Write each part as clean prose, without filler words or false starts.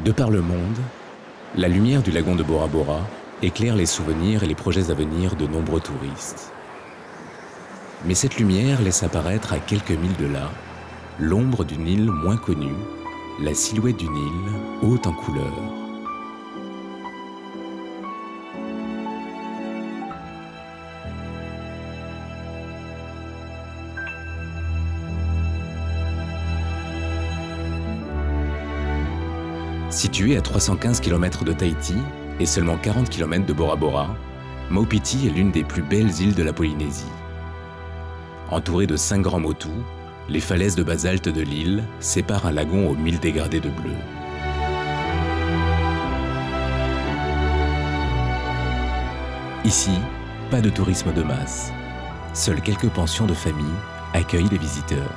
De par le monde, la lumière du lagon de Bora Bora éclaire les souvenirs et les projets à venir de nombreux touristes. Mais cette lumière laisse apparaître à quelques milles de là l'ombre d'une île moins connue, la silhouette d'une île haute en couleurs. Située à 315 km de Tahiti et seulement 40 km de Bora Bora, Maupiti est l'une des plus belles îles de la Polynésie. Entourée de 5 grands motus, les falaises de basalte de l'île séparent un lagon aux 1000 dégradés de bleu. Ici, pas de tourisme de masse. Seules quelques pensions de famille accueillent les visiteurs.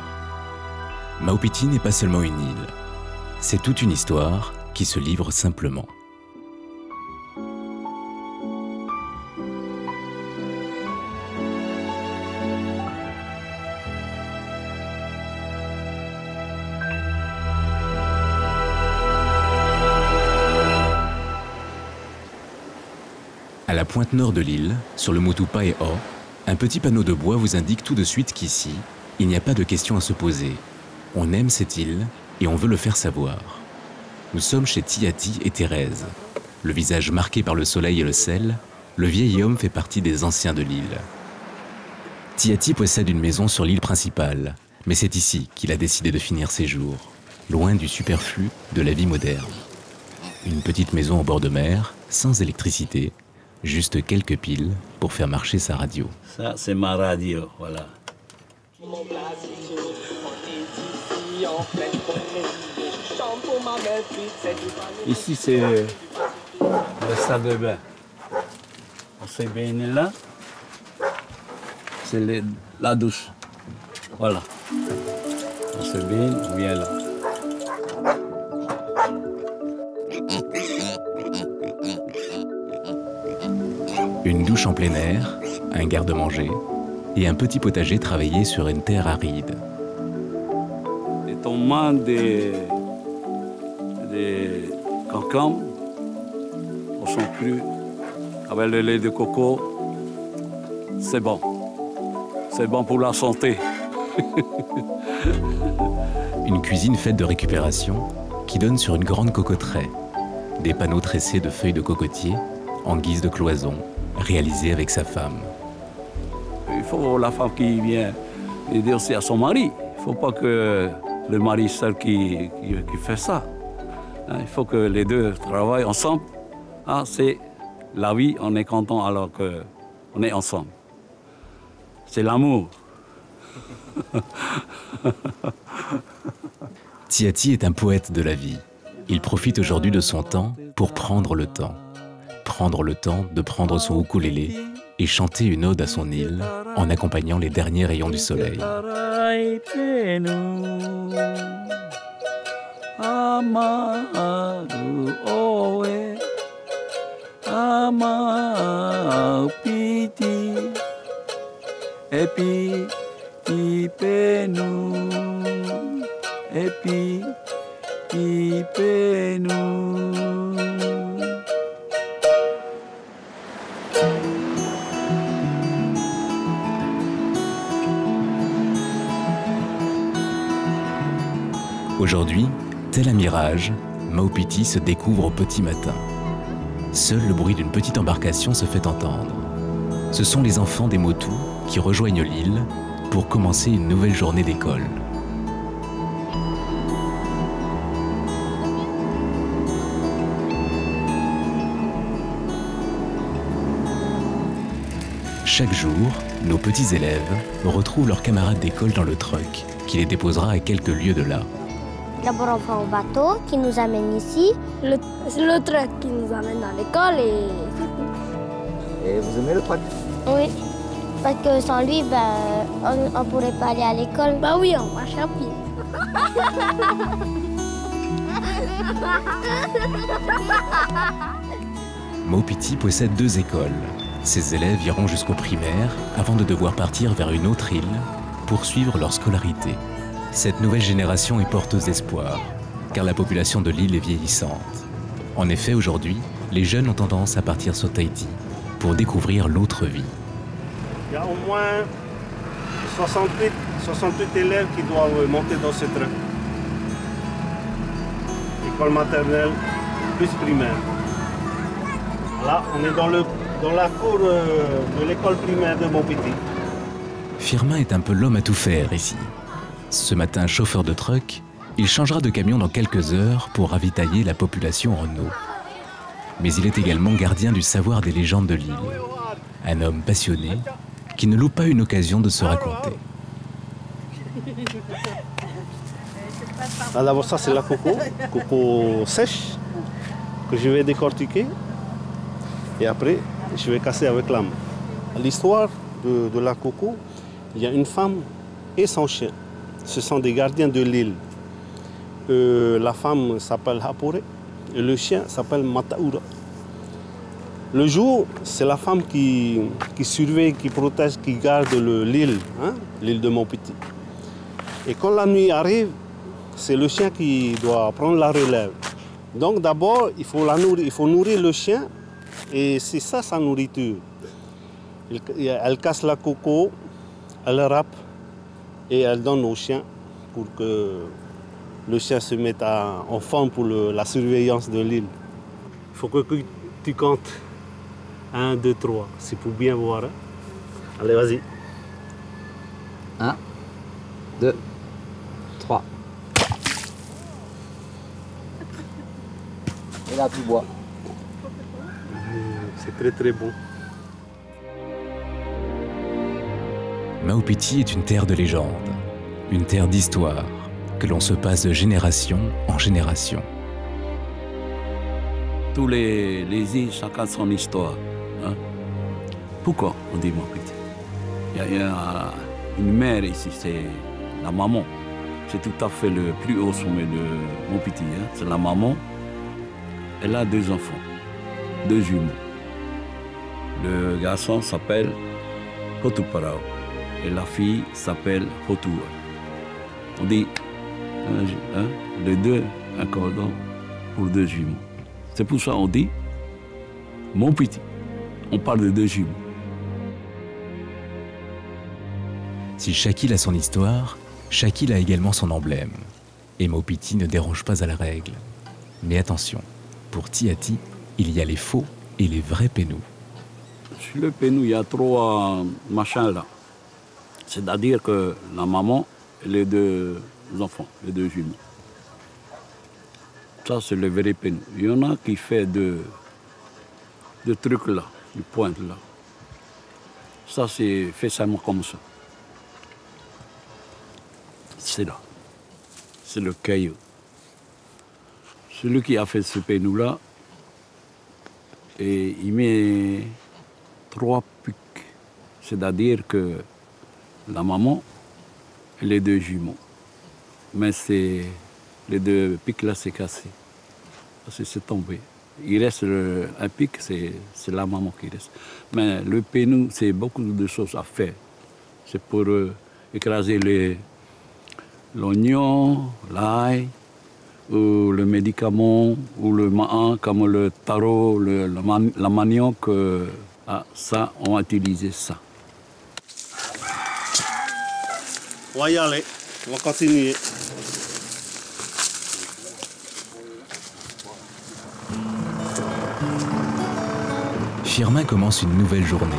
Maupiti n'est pas seulement une île, c'est toute une histoire qui se livre simplement. À la pointe nord de l'île, sur le motu Pae'o, un petit panneau de bois vous indique tout de suite qu'ici, il n'y a pas de question à se poser. On aime cette île et on veut le faire savoir. Nous sommes chez Tiati et Thérèse. Le visage marqué par le soleil et le sel, le vieil homme fait partie des anciens de l'île. Tiati possède une maison sur l'île principale, mais c'est ici qu'il a décidé de finir ses jours, loin du superflu de la vie moderne. Une petite maison au bord de mer, sans électricité, juste quelques piles pour faire marcher sa radio. Ça, c'est ma radio, voilà. Ici, c'est la salle de bain. On s'est baigné là. C'est la douche. Voilà. On se baigne, on vient là. Une douche en plein air, un garde-manger et un petit potager travaillé sur une terre aride. Les tomates, des concombres, on sont crus, avec le lait de coco, c'est bon. C'est bon pour la santé. Une cuisine faite de récupération qui donne sur une grande cocotteraie. Des panneaux tressés de feuilles de cocotier en guise de cloison, réalisés avec sa femme. Il faut la femme qui vient aider aussi à son mari. Il ne faut pas que le mari seul qui fait ça. Il faut que les deux travaillent ensemble. C'est la vie, on est content alors qu'on est ensemble. C'est l'amour. Tiati est un poète de la vie. Il profite aujourd'hui de son temps pour prendre le temps. Prendre le temps de prendre son ukulélé et chanter une ode à son île en accompagnant les derniers rayons du soleil. Aujourd'hui, tel un mirage, Maupiti se découvre au petit matin. Seul le bruit d'une petite embarcation se fait entendre. Ce sont les enfants des motus qui rejoignent l'île pour commencer une nouvelle journée d'école. Chaque jour, nos petits élèves retrouvent leurs camarades d'école dans le truck qui les déposera à quelques lieues de là. D'abord, on prend un bateau qui nous amène ici. C'est le truck qui nous amène à l'école et c'est tout. Et vous aimez le truck? Oui, parce que sans lui, on ne pourrait pas aller à l'école. Bah oui, on marche à pied. Maupiti possède 2 écoles. Ses élèves iront jusqu'au primaire avant de devoir partir vers une autre île pour suivre leur scolarité. Cette nouvelle génération est porteuse d'espoir. car la population de l'île est vieillissante. En effet, aujourd'hui, les jeunes ont tendance à partir sur Tahiti pour découvrir l'autre vie. Il y a au moins 68 élèves qui doivent monter dans ce train. École maternelle plus primaire. Là, on est dans la cour de l'école primaire de Montpiti. Firmin est un peu l'homme à tout faire ici. Ce matin, chauffeur de truck, il changera de camion dans quelques heures pour ravitailler la population en eau. Mais il est également gardien du savoir des légendes de l'île. Un homme passionné qui ne loupe pas une occasion de se raconter. Là, d'abord, ça c'est la coco sèche, que je vais décortiquer. Et après, je vais casser avec la main. L'histoire de la coco, il y a une femme et son chien. Ce sont des gardiens de l'île. La femme s'appelle Hapore et le chien s'appelle Mataura. Le jour, c'est la femme qui surveille, qui protège, qui garde l'île, hein, l'île de Montpiti. Et quand la nuit arrive, c'est le chien qui doit prendre la relève. Donc d'abord, il faut nourrir le chien et c'est ça sa nourriture. Elle casse la coco, elle râpe et elle donne au chien pour que le chien se mette en forme pour la surveillance de l'île. Il faut que tu comptes 1, 2, 3, c'est pour bien voir. Hein? Allez, vas-y. 1, 2, 3. Et là, tu bois. C'est très très bon. Maupiti est une terre de légende, une terre d'histoire que l'on se passe de génération en génération. Tous les îles, chacun son histoire. Hein? Pourquoi on dit Maupiti? Il y a une mère ici, c'est la maman. C'est tout à fait le plus haut sommet de Maupiti. Hein? C'est la maman. Elle a 2 enfants, 2 jumeaux. Le garçon s'appelle Hotuparao et la fille s'appelle Hotua. On dit les 2 un cordon pour 2 jumeaux. C'est pour ça qu'on dit Maupiti. On parle de 2 jumeaux. Si chaque île a son histoire, chaque île a également son emblème. Et Maupiti ne déroge pas à la règle. Mais attention, pour Tiati, il y a les faux et les vrais pénous. Sur le pénou, il y a 3 machins là. C'est-à-dire que la maman et les 2 enfants, les 2 jumeaux. Ça, c'est le vrai pénou. Il y en a qui font de trucs là, du pointe là. Ça, c'est fait seulement comme ça. C'est là. C'est le caillou. Celui qui a fait ce pénou là, et il met 3 pics. C'est-à-dire que la maman et les 2 jumeaux. Mais les 2 pics là, c'est cassé. Parce que c'est tombé. Il reste un pic, c'est la maman qui reste. Mais le pénou, c'est beaucoup de choses à faire. C'est pour écraser l'oignon, l'ail, ou le médicament, ou le mahan, comme le taro, la manioc. Ça, on va utiliser ça. On va y aller, on va continuer. Firmin commence une nouvelle journée.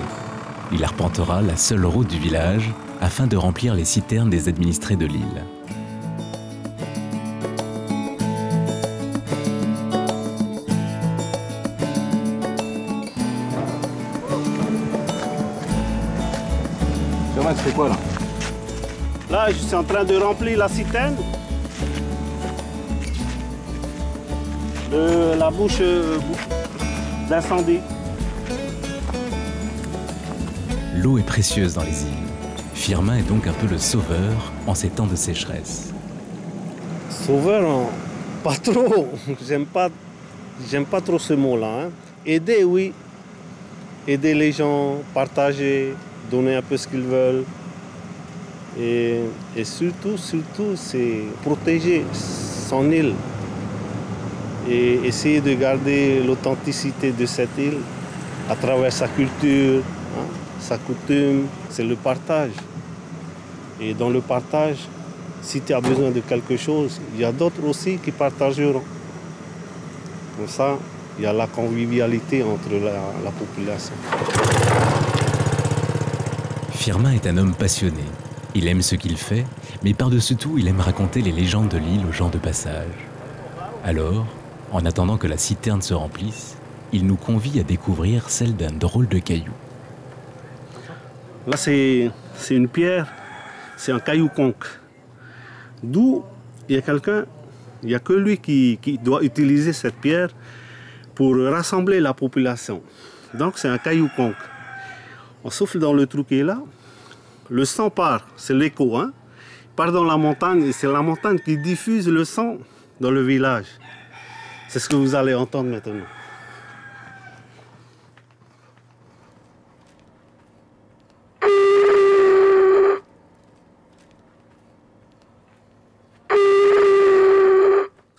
Il arpentera la seule route du village afin de remplir les citernes des administrés de l'île. Firmin, tu fais quoi là? Là, je suis en train de remplir la citerne. De la bouche d'incendie. L'eau est précieuse dans les îles. Firmin est donc un peu le sauveur en ces temps de sécheresse. Sauveur, non, pas trop. J'aime pas trop ce mot-là. Hein. Aider, oui. Aider les gens, partager, donner un peu ce qu'ils veulent. Et surtout, c'est protéger son île. et essayer de garder l'authenticité de cette île à travers sa culture, hein, sa coutume. C'est le partage. Et dans le partage, si tu as besoin de quelque chose, il y a d'autres aussi qui partageront. Comme ça, il y a la convivialité entre la population. Firmin est un homme passionné. Il aime ce qu'il fait, mais par-dessus tout, il aime raconter les légendes de l'île aux gens de passage. Alors, en attendant que la citerne se remplisse, il nous convie à découvrir celle d'un drôle de caillou. Là, c'est une pierre, c'est un caillou conque. D'où il y a quelqu'un, il n'y a que lui qui doit utiliser cette pierre pour rassembler la population. Donc c'est un caillou conque. On souffle dans le trou qui est là, le son part, c'est l'écho, hein? Il part dans la montagne et c'est la montagne qui diffuse le son dans le village. C'est ce que vous allez entendre maintenant.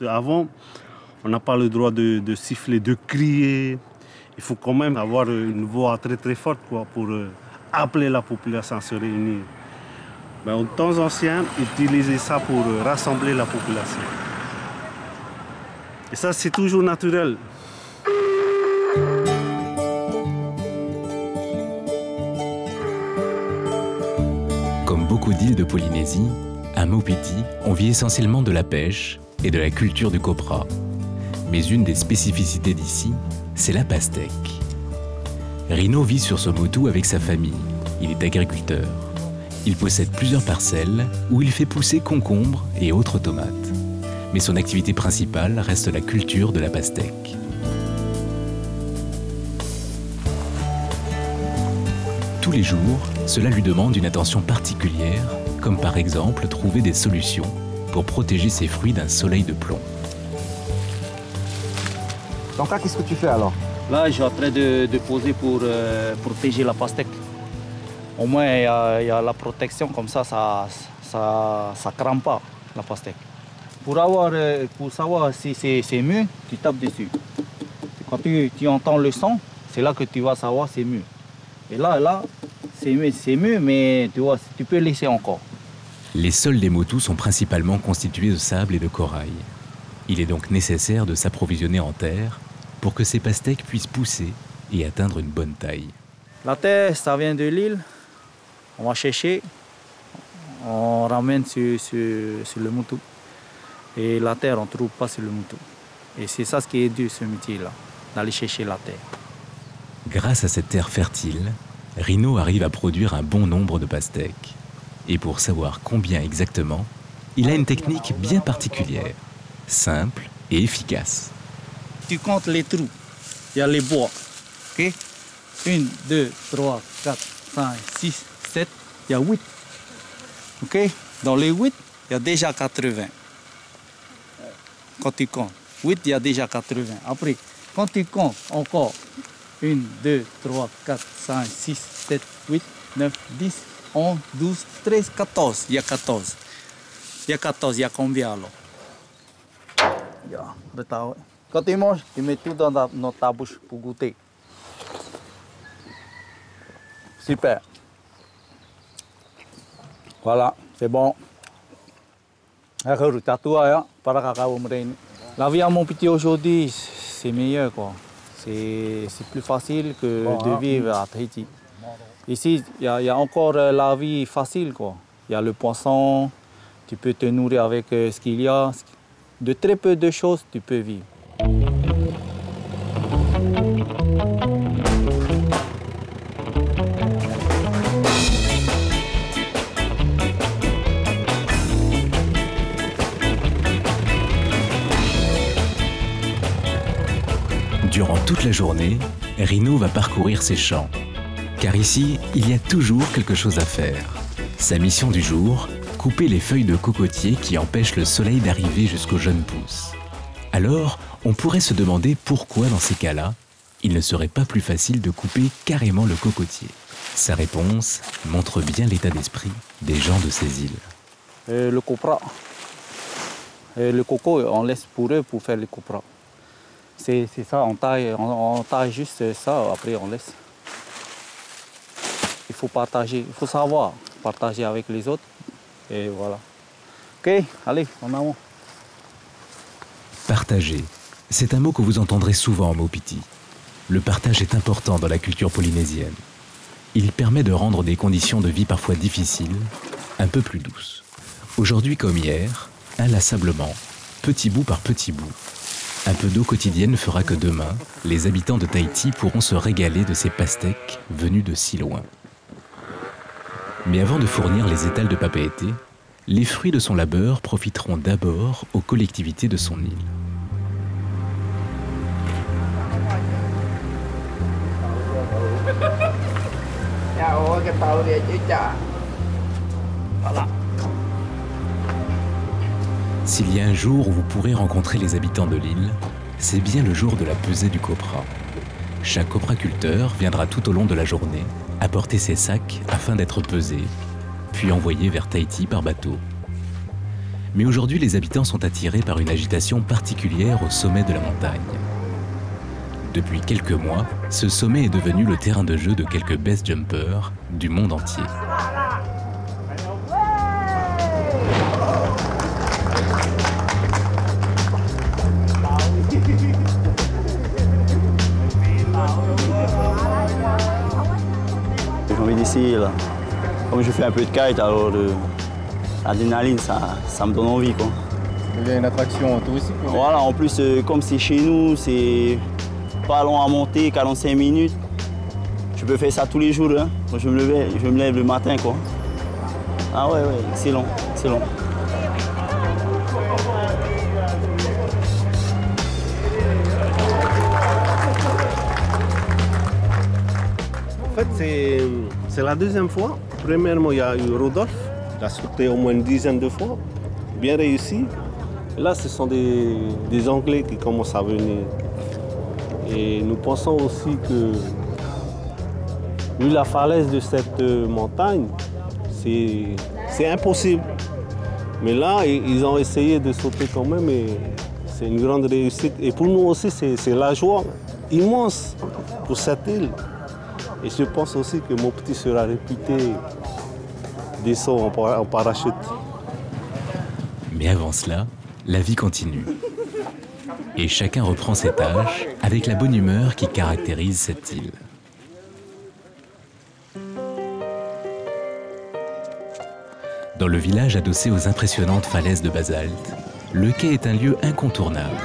Avant, on n'a pas le droit de siffler, de crier. Il faut quand même avoir une voix très très forte quoi, pour appeler la population à se réunir. Mais en temps ancien, ils utilisaient ça pour rassembler la population. Et ça, c'est toujours naturel. Comme beaucoup d'îles de Polynésie, à Maupiti, on vit essentiellement de la pêche et de la culture du copra. Mais une des spécificités d'ici, c'est la pastèque. Rino vit sur ce motu avec sa famille. Il est agriculteur. Il possède plusieurs parcelles où il fait pousser concombres et autres tomates. Mais son activité principale reste la culture de la pastèque. Tous les jours, cela lui demande une attention particulière, comme par exemple trouver des solutions pour protéger ses fruits d'un soleil de plomb. Donc là, qu'est-ce que tu fais alors? Là, je suis en train de poser pour protéger la pastèque. Au moins, il y a la protection, comme ça crame pas, la pastèque. Pour savoir si c'est mûr, tu tapes dessus. Quand tu entends le son, c'est là que tu vas savoir si c'est mûr. Et là, c'est mûr, mais tu vois, tu peux laisser encore. Les sols des motus sont principalement constitués de sable et de corail. Il est donc nécessaire de s'approvisionner en terre pour que ces pastèques puissent pousser et atteindre une bonne taille. La terre, ça vient de l'île. On va chercher, on ramène sur le motu. Et la terre, on ne trouve pas sur le motu. Et c'est ça ce qui est dur, ce métier-là, d'aller chercher la terre. Grâce à cette terre fertile, Rino arrive à produire un bon nombre de pastèques. Et pour savoir combien exactement, il a une technique bien particulière, simple et efficace. Tu comptes les trous, il y a les bois. Okay? 1, 2, 3, 4, 5, 6, 7, il y a 8. Okay? Dans les 8, il y a déjà 80. Quand tu comptes, 8, il y a déjà 80. Après, quand tu comptes encore 1, 2, 3, 4, 5, 6, 7, 8, 9, 10, 11, 12, 13, 14. Il y a 14. Il y a 14, il y a combien alors? Quand tu manges, tu mets tout dans ta bouche pour goûter. Super. Voilà, c'est bon. La vie à Maupiti aujourd'hui, c'est meilleur quoi. C'est plus facile que de vivre à Tahiti. Ici, il y a encore la vie facile quoi. Il y a le poisson, tu peux te nourrir avec ce qu'il y a. De très peu de choses, tu peux vivre. Durant toute la journée, Rino va parcourir ses champs. Car ici, il y a toujours quelque chose à faire. Sa mission du jour, couper les feuilles de cocotier qui empêchent le soleil d'arriver jusqu'aux jeunes pousses. Alors, on pourrait se demander pourquoi, dans ces cas-là, il ne serait pas plus facile de couper carrément le cocotier. Sa réponse montre bien l'état d'esprit des gens de ces îles. Le copra. Le coco, on laisse pour eux pour faire le copra. C'est ça, on taille juste ça, après on laisse. Il faut partager, il faut savoir partager avec les autres. Et voilà. Ok, allez, en avant. Partager, c'est un mot que vous entendrez souvent en Maupiti. Le partage est important dans la culture polynésienne. Il permet de rendre des conditions de vie parfois difficiles un peu plus douces. Aujourd'hui comme hier, inlassablement, petit bout par petit bout, un peu d'eau quotidienne fera que demain, les habitants de Tahiti pourront se régaler de ces pastèques venus de si loin. Mais avant de fournir les étals de Papeete, les fruits de son labeur profiteront d'abord aux collectivités de son île. S'il y a un jour où vous pourrez rencontrer les habitants de l'île, c'est bien le jour de la pesée du copra. Chaque copraculteur viendra tout au long de la journée apporter ses sacs afin d'être pesés, puis envoyés vers Tahiti par bateau. Mais aujourd'hui, les habitants sont attirés par une agitation particulière au sommet de la montagne. Depuis quelques mois, ce sommet est devenu le terrain de jeu de quelques best jumpers du monde entier. J'ai envie d'essayer là. Comme je fais un peu de kite, alors l'adrénaline, ça me donne envie, quoi. Il y a une attraction touristique. Voilà, en plus, comme c'est chez nous, c'est pas long à monter, 45 minutes. Je peux faire ça tous les jours, hein. Quand je me lève le matin, quoi. Ah ouais, excellent, excellent. En fait, c'est la deuxième fois. Premièrement, il y a eu Rodolphe. Il a sauté au moins une dizaine de fois. Bien réussi. Et là, ce sont des Anglais qui commencent à venir. Et nous pensons aussi que, vu la falaise de cette montagne, c'est impossible. Mais là, ils ont essayé de sauter quand même et c'est une grande réussite. Et pour nous aussi, c'est la joie immense pour cette île. Et je pense aussi que Maupiti sera réputé des sauts en parachute. Mais avant cela, la vie continue. Et chacun reprend ses tâches avec la bonne humeur qui caractérise cette île. Dans le village adossé aux impressionnantes falaises de basalte, le quai est un lieu incontournable.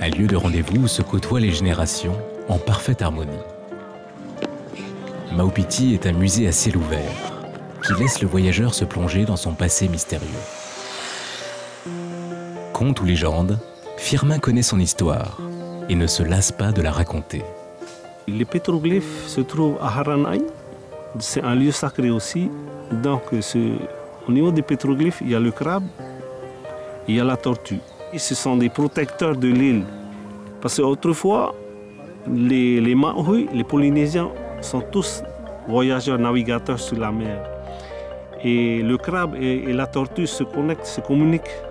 Un lieu de rendez-vous où se côtoient les générations en parfaite harmonie. Maupiti est un musée à ciel ouvert qui laisse le voyageur se plonger dans son passé mystérieux. Contes ou légendes, Firmin connaît son histoire et ne se lasse pas de la raconter. Les pétroglyphes se trouvent à Haranai. C'est un lieu sacré aussi. Donc, au niveau des pétroglyphes, il y a le crabe, il y a la tortue. Et ce sont des protecteurs de l'île. Parce qu'autrefois, les Maoris, les Polynésiens, sont tous voyageurs, navigateurs sur la mer. Et le crabe et la tortue se connectent, se communiquent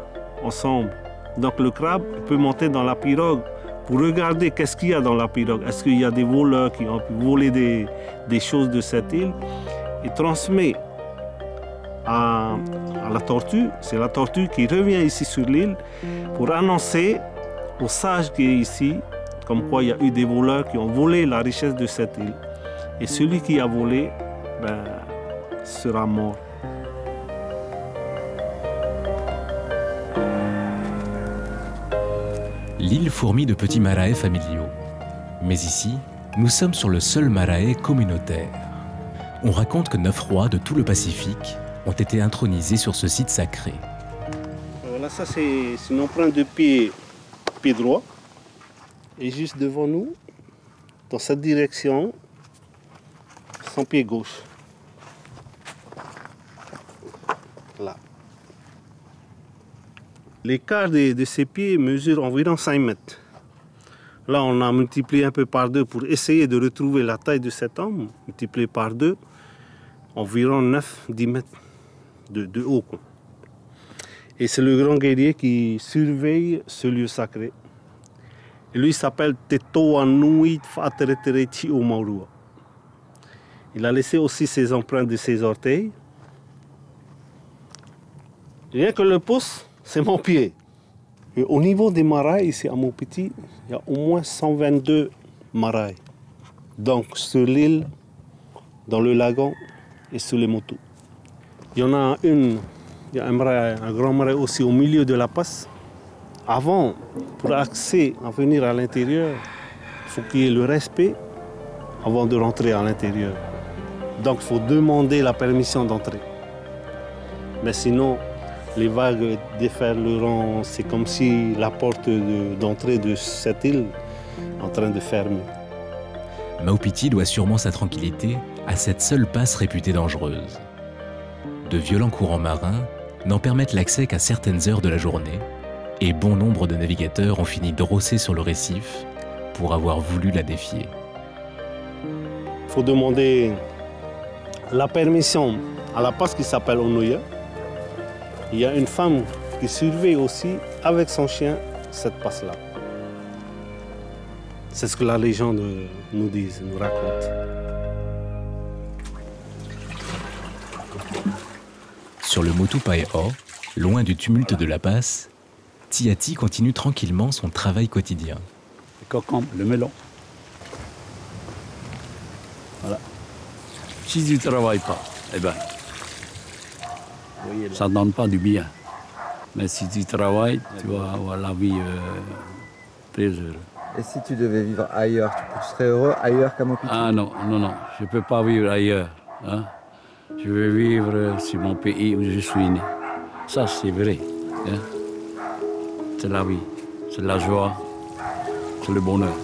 ensemble. Donc le crabe peut monter dans la pirogue pour regarder qu'est-ce qu'il y a dans la pirogue. Est-ce qu'il y a des voleurs qui ont pu voler des choses de cette île et transmet à la tortue. C'est la tortue qui revient ici sur l'île pour annoncer aux sages qui est ici comme quoi il y a eu des voleurs qui ont volé la richesse de cette île. Et celui qui a volé sera mort. L'île fourmille de petits marae familiaux. Mais ici, nous sommes sur le seul marae communautaire. On raconte que 9 rois de tout le Pacifique ont été intronisés sur ce site sacré. Voilà, ça c'est une empreinte de pied droit. Et juste devant nous, dans cette direction, son pied gauche. Là. L'écart de ses pieds mesure environ 5 mètres. Là, on a multiplié un peu par 2 pour essayer de retrouver la taille de cet homme. Multiplié par 2, environ 9-10 mètres de haut. Et c'est le grand guerrier qui surveille ce lieu sacré. Et lui s'appelle Tetoanui Fa'ateretere Chi'o Maurua. Il a laissé aussi ses empreintes de ses orteils. Rien que le pouce, c'est mon pied. Et au niveau des marailles, ici à Maupiti, il y a au moins 122 marailles. Donc sur l'île, dans le lagon et sur les motos. Il y en a il y a un grand marais aussi au milieu de la passe. Avant, pour accéder à venir à l'intérieur, il faut qu'il y ait le respect avant de rentrer à l'intérieur. Donc il faut demander la permission d'entrer. Mais sinon, les vagues déferleront, c'est comme si la porte d'entrée de cette île est en train de fermer. Maupiti doit sûrement sa tranquillité à cette seule passe réputée dangereuse. De violents courants marins n'en permettent l'accès qu'à certaines heures de la journée, et bon nombre de navigateurs ont fini de rosser sur le récif pour avoir voulu la défier. Il faut demander la permission à la passe qui s'appelle Onoya. Il y a une femme qui surveille aussi avec son chien cette passe-là. C'est ce que la légende nous dit, nous raconte. Sur le Motu Pae'o, loin du tumulte de la passe, Tiati continue tranquillement son travail quotidien. Le concombre, le melon. Voilà. Si tu ne travailles pas, eh ben, ça ne donne pas du bien. Mais si tu travailles, tu vas avoir la vie très heureuse. Et si tu devais vivre ailleurs, tu serais heureux ailleurs qu'à Maupiti? Ah non, non, non, je ne peux pas vivre ailleurs. Hein? Je veux vivre sur mon pays où je suis né. Ça, c'est vrai. Hein? C'est la vie, c'est la joie, c'est le bonheur.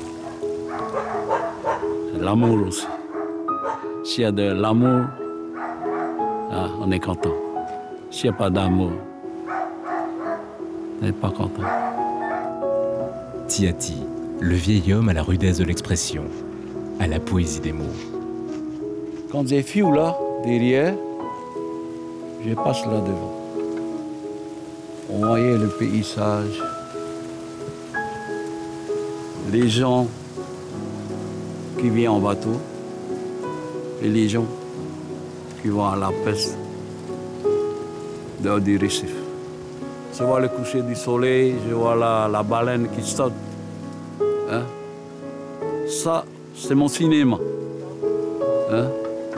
C'est l'amour aussi. S'il y a de l'amour, ah, on est content. S'il n'y a pas d'amour, on n'est pas content. Tiati, le vieil homme à la rudesse de l'expression, à la poésie des mots. Quand j'ai fui là, derrière, je passe là devant. On voyait le paysage, les gens qui viennent en bateau et les gens qui vont à la pêche dehors du récif. Je vois le coucher du soleil, je vois la baleine qui saute. Hein? Ça, c'est mon cinéma. Hein?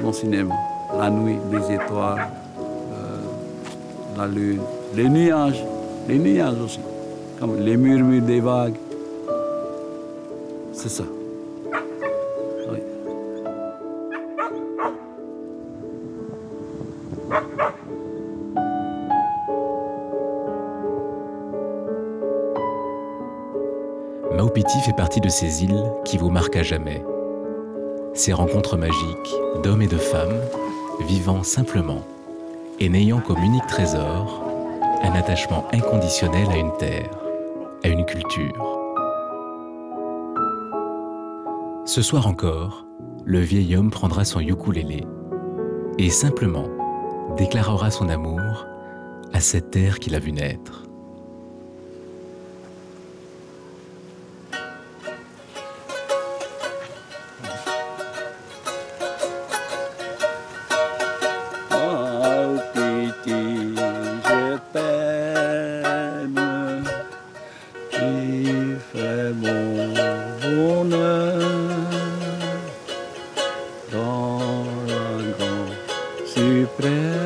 Mon cinéma. La nuit, les étoiles, la lune, les nuages aussi, comme les murmures des vagues. C'est ça. Oui. Maupiti fait partie de ces îles qui vous marquent à jamais. Ces rencontres magiques d'hommes et de femmes vivant simplement et n'ayant comme unique trésor un attachement inconditionnel à une terre, à une culture. Ce soir encore, le vieil homme prendra son ukulélé et simplement déclarera son amour à cette terre qu'il a vue naître. Suprême.